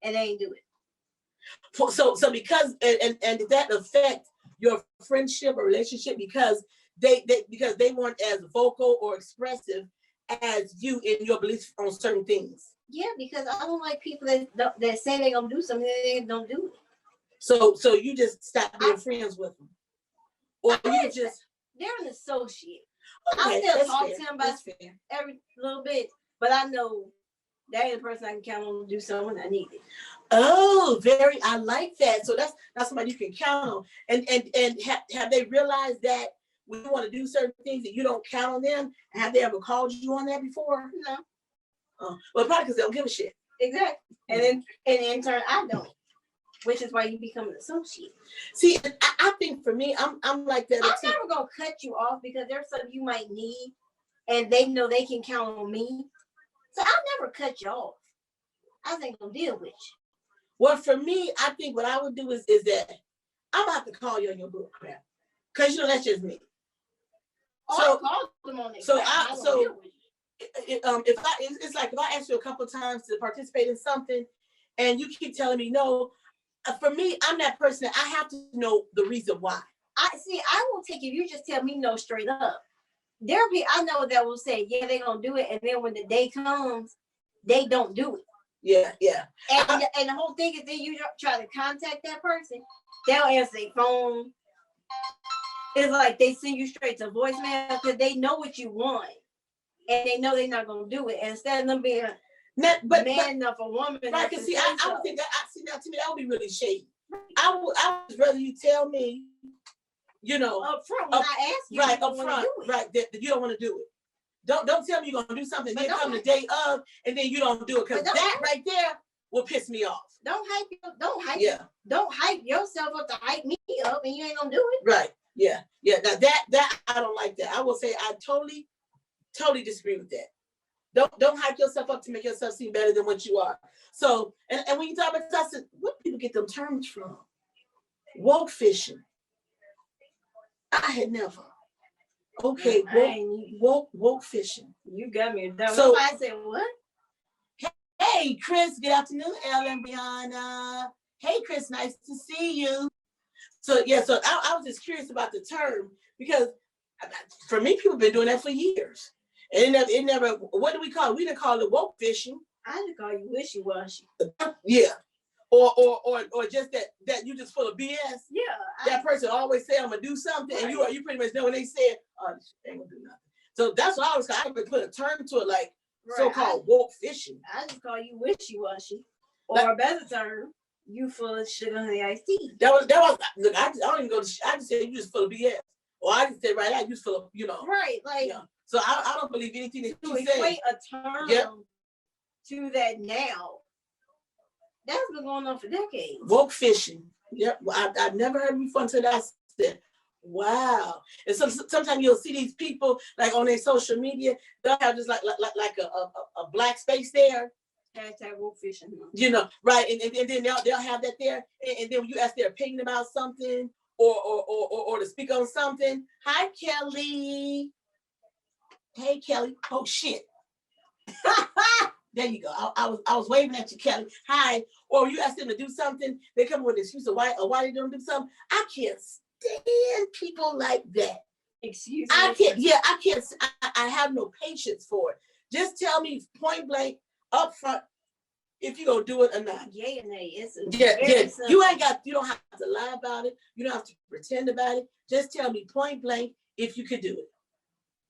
and they ain't do it. So because and did that affect your friendship or relationship because they weren't as vocal or expressive as you in your beliefs on certain things? Yeah, because I don't like people that say they're gonna do something and they don't do it. So you just stopped being friends with them, or you just they're an associate. Okay, I still talk fair. to them about every little bit, but I know that ain't the person I can count on to do something when I need it. Oh, I like that. So that's somebody you can count on. And have they realized that when you want to do certain things that you don't count on them? And have they ever called you on that before? No. Well, probably because they don't give a shit. Exactly. And then in turn I don't. Which is why you become an associate. See, I think for me, I'm like that. I'm never gonna cut you off because there's something you might need, and they know they can count on me. So I'll never cut you off. I ain't gonna deal with you. Well, for me, I think what I would do is that I'm about to call you on your bull crap, because that's just me. So I called them on it. It's like if I ask you a couple of times to participate in something, and you keep telling me no. For me, I'm that person that I have to know the reason why. I will take it. You just tell me no straight up. There'll be I know that will say, yeah, they're gonna do it, and then when the day comes, they don't do it. Yeah. And the whole thing is then you try to contact that person, they'll answer their phone. It's like they send you straight to voicemail because they know what you want. And they know they're not gonna do it. And instead of them being man enough a woman. Right, because I would think that to me that would be really shady. I would rather you tell me, up front when I ask you, right up front, right, that you don't want to do it. Don't tell me you're gonna do something, then come the day of, and then you don't do it, because that right there will piss me off. Don't hype yourself up to hype me up, and you ain't gonna do it. Right. Yeah. Now that I don't like that. I will say I totally disagree with that. Don't hype yourself up to make yourself seem better than what you are. So, and when you talk about that, where do people get them terms from? Woke fishing. I had never. Okay, woke fishing. You got me. So I said what? Hey, Chris. Good afternoon, Ellen, Brianna. Hey, Chris. Nice to see you. So I was just curious about the term because for me, people have been doing that for years. And it never, what do we call it? We didn't call it woke fishing. I just call you wishy-washy. Yeah. Or just that you just full of BS. Yeah. That person always say I'm gonna do something, right. And you pretty much know when they said, oh, they ain't gonna do nothing. So that's what I would put a term to it, like so-called woke fishing. I just call you wishy-washy. Or a better term, you full of sugar honey iced tea. That was look, I don't even go to I just said you just full of BS. Or I just said right now you just full of, Right, like So I don't believe anything that you say. Equate a term to that now. That's been going on for decades. Woke fishing. Yep. Well, I've never heard it before until I said, wow. And sometimes you'll see these people like on their social media, they'll have just like a black space there. Hashtag woke fishing. Right. And then they'll have that there. And then when you ask their opinion about something or to speak on something. Hi, Kelly. Hey, Kelly. Oh shit. There you go. I was waving at you, Kelly. Hi. Or you ask them to do something, they come with an excuse of why they don't do something. I can't stand people like that. Excuse me. I can't. Yeah, I can't. I have no patience for it. Just tell me point blank up front if you're gonna do it or not. Yay or nay. It's yeah. You don't have to lie about it. You don't have to pretend about it. Just tell me point blank if you could do it.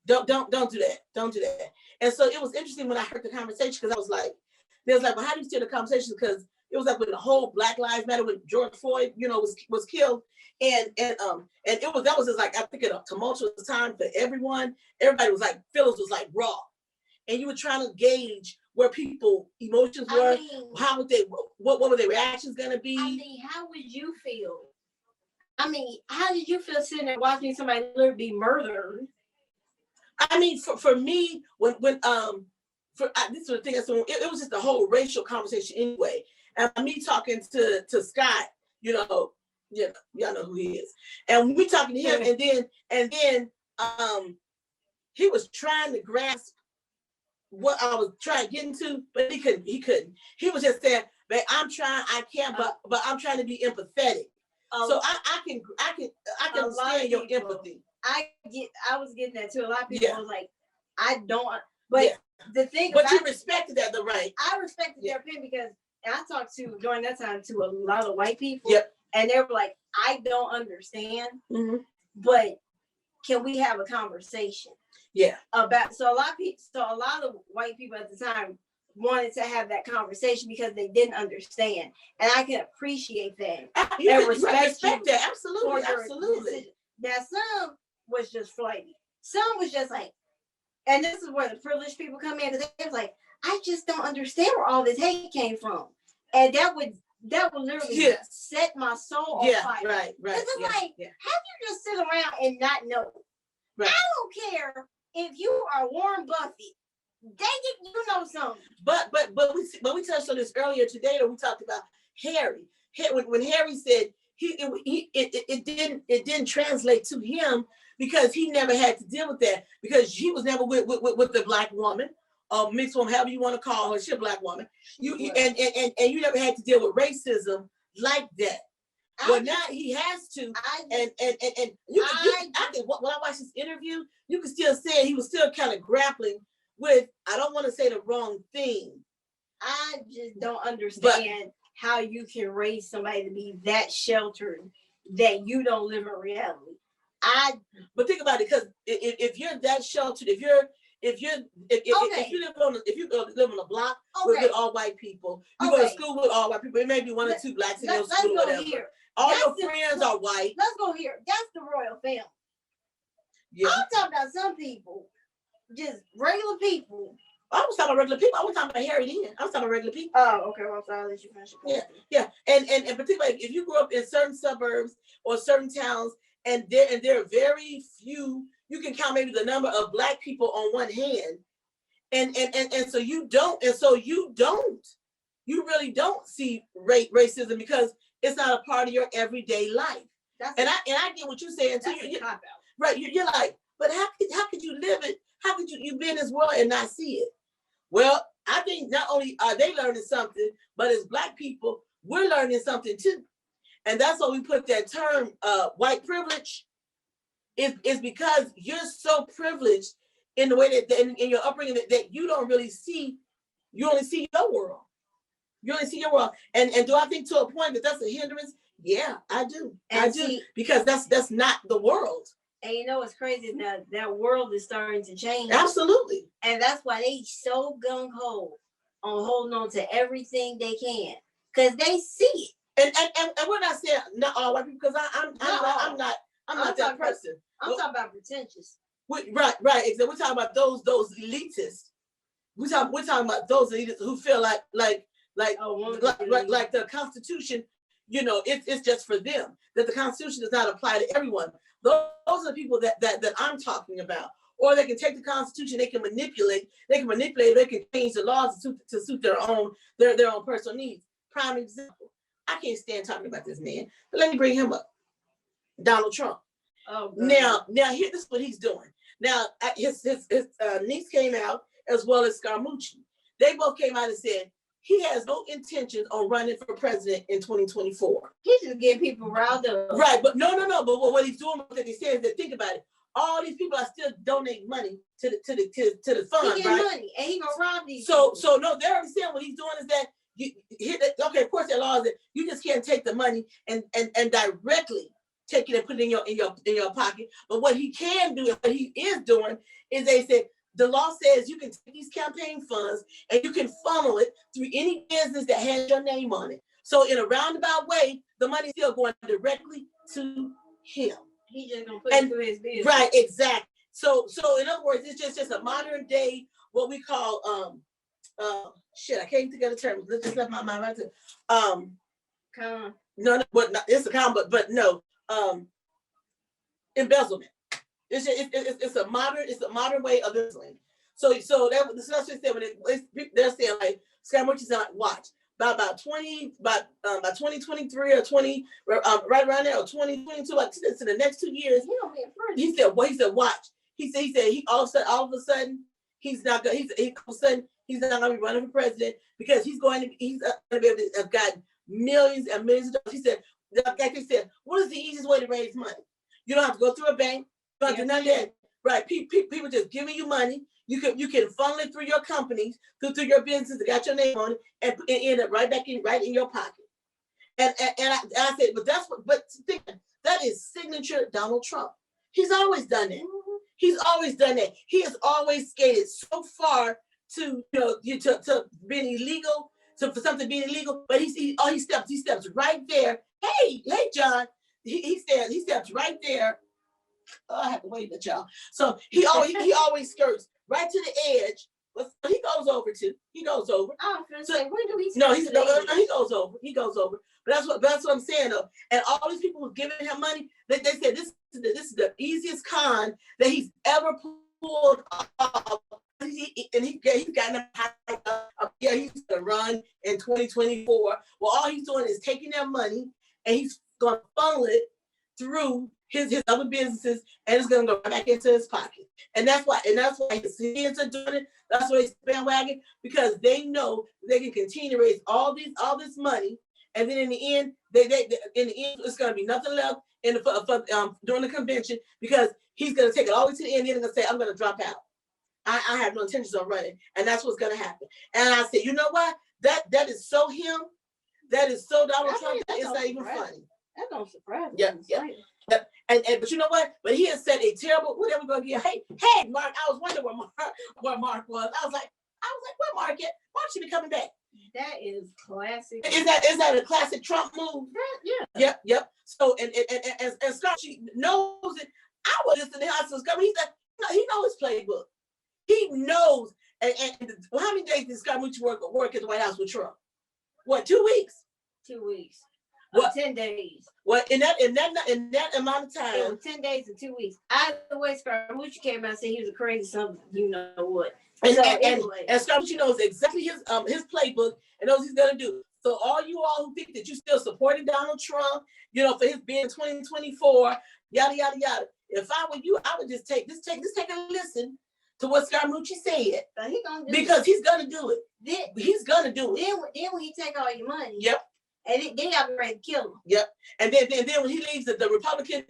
Don't do that. Don't do that. And so it was interesting when I heard the conversation because I was like, well, how do you steer the conversation? Because it was like when the whole Black Lives Matter when George Floyd, was killed, and that was just like I think a tumultuous time for everyone. Everybody was like feelings was like raw, and you were trying to gauge where people emotions were. How would what were their reactions gonna be? How would you feel? How did you feel sitting there watching somebody literally be murdered? For me, this is the thing. It was just a whole racial conversation anyway. And me talking to Scott, y'all know who he is. And we talking to him, and then he was trying to grasp what I was trying to get into, but he couldn't. He was just saying, but I can't, but I'm trying to be empathetic. So I can understand your empathy. I was getting that too. A lot of people was like, I don't, but Yeah. the thing But about you respected that, the right. I respected their opinion because I talked to during that time to a lot of white people. Yep. And they were like, I don't understand, but can we have a conversation? Yeah. About so a lot of white people at the time wanted to have that conversation because they didn't understand. And I can appreciate that. You and can respect that. Absolutely. Absolutely. Decision. Now some was just flighty. Some was just like, and this is where the privileged people come in, because they was like, I just don't understand where all this hate came from. And that would literally set my soul on fire. Right. Because it's like, how you just sit around and not know? Right. I don't care if you are Warren Buffett. Dang it, you know something. But we touched on this earlier today, that we talked about Harry. When Harry said it didn't translate to him because he never had to deal with that, because he was never with the black woman, mixed woman, however you want to call her. She's a black woman. And you never had to deal with racism like that. Well, now he has to, and when I watched this interview, you can still say he was still kind of grappling with, I don't want to say the wrong thing. I just don't understand how you can raise somebody to be that sheltered that you don't live in reality. But think about it, because if you're that sheltered, if you live on a block with all white people, you go to school with all white people, it may be one or two blacks in your school, or whatever. Here. All your friends are white. Let's go here. That's the royal family. Yeah. I'm talking about some people, just regular people. I was talking about regular people. I was talking about Harry then. I was talking about regular people. Oh, okay. Well, I'm sorry. I'll let you finish. Yeah. And particularly if you grew up in certain suburbs or certain towns, and there are very few, you can count maybe the number of black people on one hand, and so you really don't see racism, because it's not a part of your everyday life. And I get what you're saying too. You're like, but how could you live it? How could you be in this world and not see it? Well, I think not only are they learning something, but as black people, we're learning something too. And that's why we put that term, white privilege. It's because you're so privileged in the way that in your upbringing that you don't really see, you only see your world. You only see your world. And do I think to a point that that's a hindrance? Yeah, I do. I do. Because that's not the world. And you know what's crazy? That world is starting to change. Absolutely. And that's why they so gung-ho on holding on to everything they can. Because they see it. And we're not saying not all white people, because I'm not that person. I'm talking about pretentious. Right. Exactly. We're talking about those elitists. We're talking about those elitists who feel like the Constitution, it's just for them. That the Constitution does not apply to everyone. Those are the people that I'm talking about. Or they can take the Constitution, they can manipulate, they can change the laws to suit their own personal needs. Prime example. I can't stand talking about this man, but let me bring him up. Donald Trump. Oh, now here, this is what he's doing. Now his niece came out, as well as Scaramucci. They both came out and said he has no intentions on running for president in 2024. He's just getting people riled up. Right, but no. But what he's doing, what he says, is that, think about it. All these people are still donating money to the fund, he right? Money, and he gonna rob these. So no, they're already saying what he's doing is that of course there are laws that you just can't take the money and directly take it and put it in your pocket. But what he can do, and what he is doing, is they said the law says you can take these campaign funds and you can funnel it through any business that has your name on it. So in a roundabout way, the money's still going directly to him. He's just gonna put it through his business. Right, exactly. So in other words, it's just a modern day, what we call I can't think of the term. Let's just let my mind right there. No, but not, it's a con, but no, embezzlement. It's a modern way of embezzling. So that's what they said when they're saying, like, Scaramucci said, like, watch by 2023 or 20 right around there, or 2022, like in the next 2 years. He said watch. He said all of a sudden he's not gonna. All of a sudden He's not going to be running for president because he's going to be able to have gotten millions and millions of dollars. He said, like they said, what is the easiest way to raise money? You don't have to go through a bank. You don't have to do none of that. Right? People just giving you money. You can funnel it through your companies, through your businesses that got your name on it, and end up right in your pocket. And I said, but that is signature Donald Trump. He's always done that. He's always done that. He has always skated so far to to being illegal, for something being illegal, but he steps right there. Hey, John, he steps right there. Oh, I have to wait a y'all. So he always skirts right to the edge. But he goes over. I was gonna say, when do we? No, he goes over. He goes over. But that's what I'm saying though. And all these people who's giving him money, they said this is the easiest con that he's ever pulled off. He's gotten he's gonna run in 2024. Well, all he's doing is taking their money and he's gonna funnel it through his other businesses, and it's gonna go back into his pocket. And that's why his kids are doing it. That's why he's bandwagon, because they know they can continue to raise all this money, and then in the end, it's gonna be nothing left during the convention, because he's gonna take it all the way to the end, and he's gonna say, I'm gonna drop out. I have no intentions of running, and that's what's gonna happen. And I said, you know what? That is so him. That is so Donald Trump. It's not even funny. That don't surprise me. Yeah. And but you know what? But he has said a terrible. Whatever we're gonna get. Hey, Mark. I was wondering where Mark was. I was like, where Mark at? Mark should be coming back. That is classic. Is that a classic Trump move? Yeah. Yep. So and Scott, she knows it. I was listening to him. He said, he knows his playbook. He knows. And how many days did Scott Mucci work at the White House with Trump? What, 2 weeks? 2 weeks. What? 10 days. Well, in that amount of time. It was 10 days and 2 weeks. Either way, Scaramucci came out and said he was a crazy something, you know what. And Scaramucci knows exactly his playbook and knows he's gonna do. So all you all who think that you still supporting Donald Trump, for his being 2024, yada yada yada. If I were you, I would just take a listen to what Scaramucci said. Because he's gonna do it. He's gonna do it. Then when he take all your money. Yep. And then y'all be ready to kill him. Yep. And then when he leaves the Republican,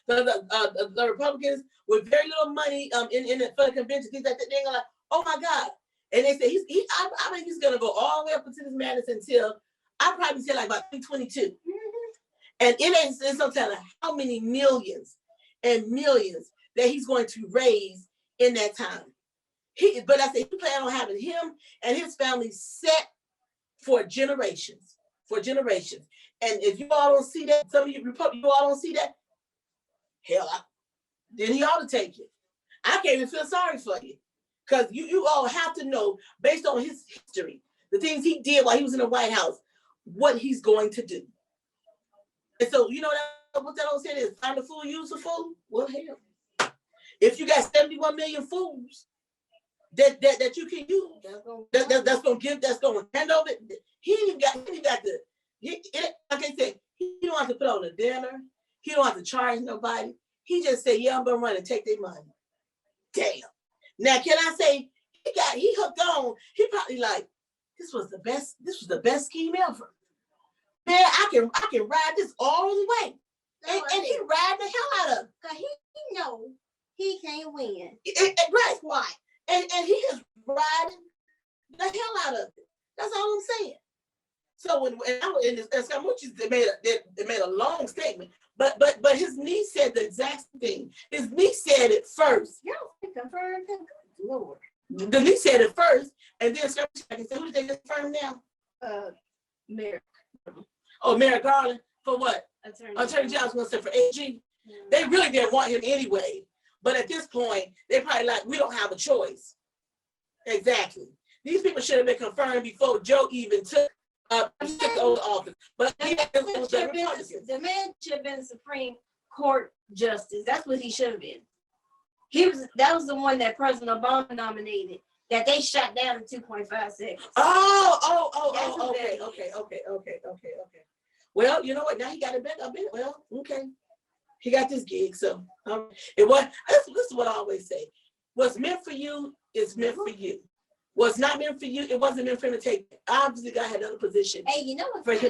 the Republicans with very little money in the for the convention, they're gonna like, oh my God. And they say I think he's gonna go all the way up into this madness until I probably say like about 2022. Mm-hmm. And it's no telling how many millions and millions that he's going to raise in that time. But I say he plan on having him and his family set for generations. And if you all don't see that, some of you all don't see that, hell, then he ought to take it. I can't even feel sorry for you. Because you all have to know, based on his history, the things he did while he was in the White House, what he's going to do. And so, what that old saying is, find a fool, use a fool. Well, hell, if you got 71 million fools that you can use, that's going to hand over. Like I said, he don't have to put on a dinner. He don't have to charge nobody. He just said, yeah, I'm going to run and take their money. Damn. Now, can I say, he hooked on, he probably like, this was the best scheme ever. Man, I can ride this all the way. And he ride the hell out of it. Because he know he can't win. Right. Why? And he is riding the hell out of it. That's all I'm saying. So when Scaramucci, they made a long statement, but his niece said the exact thing. His niece said it first. Y'all confirmed that? Lord. The niece said it first, and then Scaramucci said, who did they confirm now? Merrick. Oh, Merrick Garland. For what? Attorney General's going to say for AG. They really didn't want him anyway. But at this point, they probably like, we don't have a choice. Exactly. These people should have been confirmed before Joe even took the oath of office. But the man should have been Supreme Court Justice. That's what he should have been. That was the one that President Obama nominated, that they shot down in 2.5 seconds. Okay. Well, you know what? Now he got a bit. Well, okay. He got this gig, so this is what I always say. What's meant for you is meant for you. was not meant for you. It wasn't meant for him to take. Obviously, God had another position Hey, you know what? for him